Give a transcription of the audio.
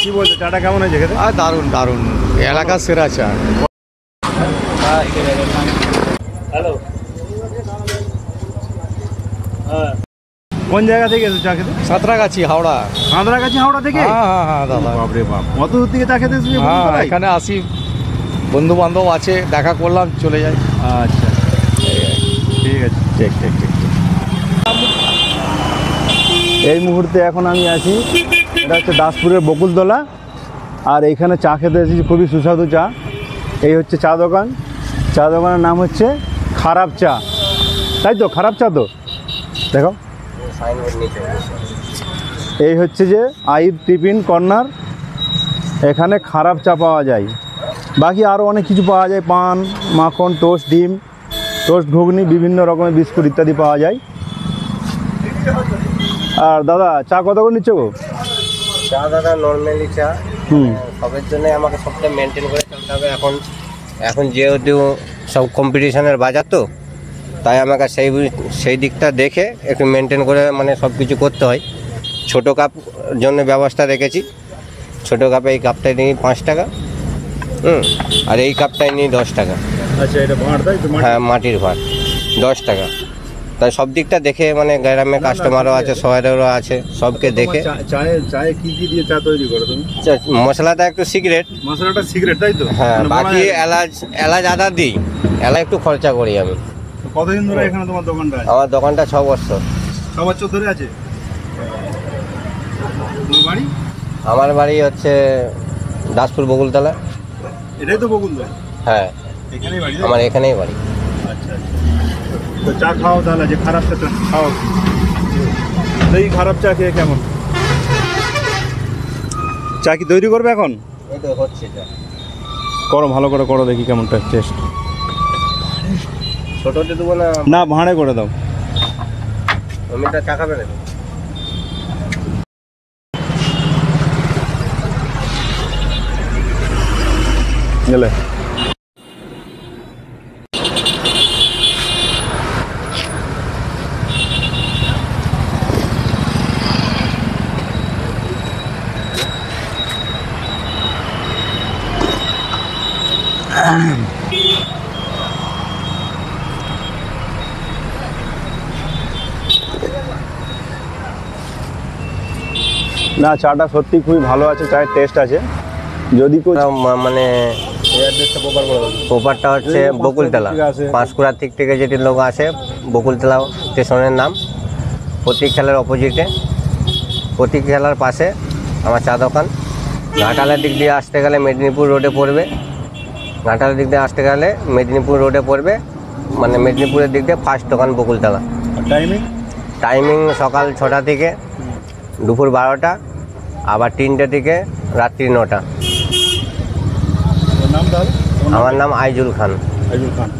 কি বলছো, চাটা কেমন হয়েছে খেতে? আর দারুণ দারুণ, এলাকার সেরা চা। হ্যালো, হ্যাঁ, কোন জায়গা থেকে এসেছো চা খেতে? সাঁতরাগাছি, হাওড়া। সাঁতরাগাছি, হাওড়া থেকে? হ্যাঁ হ্যাঁ দাদা। বাপরে বাপ, কত দূর থেকে চা খেতে এসেছো? হ্যাঁ, এখানে আসি, বন্ধু বান্ধব আছে, দেখা করলাম, চলে যাই। আচ্ছা, ঠিক আছে, ঠিক ঠিক ঠিক। এই মুহূর্তে এখন আমি আছি, এটা হচ্ছে দাসপুরের বকুলতলা, আর এইখানে চা খেতে এসেছি, খুবই সুস্বাদু চা। এই হচ্ছে চা দোকান, চা দোকানের নাম হচ্ছে খারাপ চা, তাই তো? খারাপ চা তো, দেখো এই হচ্ছে যে আইব টিফিন কর্নার, এখানে খারাপ চা পাওয়া যায়, বাকি আরও অনেক কিছু পাওয়া যায়, পান, মাখন, টোস্ট, ডিম, টোস্ট, ঘুগনি, বিভিন্ন রকমের বিস্কুট ইত্যাদি পাওয়া যায়। আর দাদা চা কত করে নিচ্ছ গো? চা দাদা নর্মালি চা, সবের জন্য আমাকে সবটা মেনটেন করে চলতে হবে। এখন যেহেতু সব কম্পিটিশনের বাজার, তো তাই আমাকে সেই দিকটা দেখে একটু মেনটেন করে মানে সব কিছু করতে হয়। ছোটো কাপ জন্য ব্যবস্থা রেখেছি, ছোটো কাপে এই কাপটাই নিই 5 টাকা, আর এই কাপটাই নিই 10 টাকা। আচ্ছা, এটা ভাঁড়, তাই তো? হ্যাঁ, মাটির ভাঁড় 10 টাকা। তাই সব দিকটা দেখে, মানে গ্রামে কাস্টমারও আছে, শহরেরও আছে, সবকে দেখে। চায়ে কি কি দিয়ে চা তৈরি করো তুমি? মশলাটা একটু সিক্রেট, মশলাটা সিক্রেট, তাই তো? হ্যাঁ, বাকি এলাচ আদা দিই, এলাচ একটু খরচা করি আমি। কতদিন ধরে এখানে তোমার দোকানটা আছে? আমার দোকানটা 6 বছর। 6 বছর ধরে আছে? তোমার বাড়ি? আমার বাড়ি হচ্ছে দাসপুর বকুলতলা। এটাই তো বকুলতলা? হ্যাঁ, এখানেই বাড়ি? আমার এখানেই বাড়ি। আচ্ছা, তো চা খাও তাহলে, যে খারাপ চা খাও, এই খারাপ চা খেয়ে কেমন? চা কি তৈরি করবে এখন? এই তো হচ্ছে চা। করো, ভালো করে করো, দেখি কেমনটা টেস্ট। ছোটোতে দেবো না? না, ভাঁড়ে করে দাও। অমিতা চা খাবে না? গেলে না, চাটা সত্যি খুবই ভালো আছে, চায়ের টেস্ট আছে। যদি মানে প্রপারটা হচ্ছে বকুলতলা, পাঁশকুড়ার দিক থেকে যেটি লোক আসে, বকুলতলা স্টেশনের নাম, প্রতীক খেলার অপোজিটে, প্রতীক খেলার পাশে আমার চা দোকান। ঘাটালের দিক দিয়ে আসতে গেলে মেদিনীপুর রোডে পড়বে, ঘাটালের দিক দিয়ে আসতে গেলে মেদিনীপুর রোডে পড়বে, মানে মেদিনীপুরের দিক দিয়ে ফার্স্ট দোকান বকুলতলা। টাইমিং সকাল 6টা থেকে দুপুর 12টা, আবার 3টে থেকে রাত্রি 9টা। নাম? আমার নাম আইজুল খান। আইজুল খান।